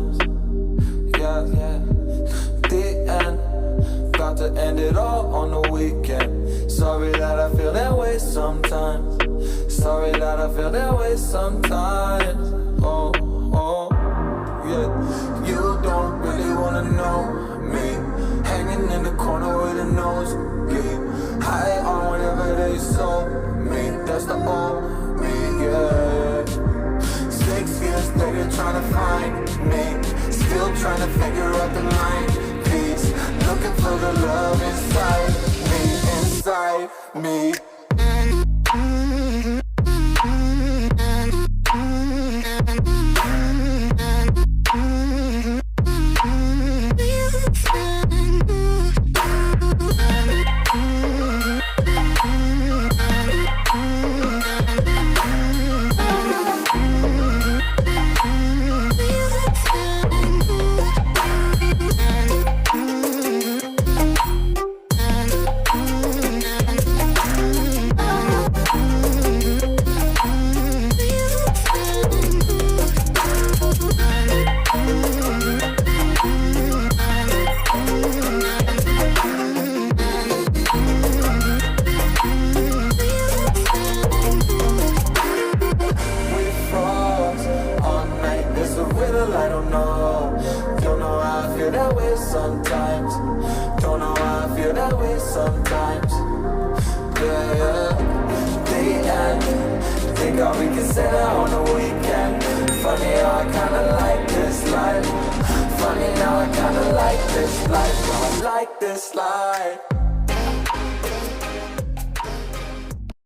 sometimes. Yeah, the end. Got to end it all on the weekend. Sorry that I feel that way sometimes. Sorry that I feel that way sometimes. Oh, yeah. You don't really wanna know me. Hanging in the corner with a nose geek. High on whatever they sold me. That's the old me, yeah. 6 years later trying to find me. Still trying to figure out the mind piece. Looking for the love inside me. I don't know how I feel that way sometimes. Don't know how I feel that way sometimes. Yeah. The end. Think how we can say that on the weekend. Funny how I kinda like this life. Funny how I kinda like this life. I like this life.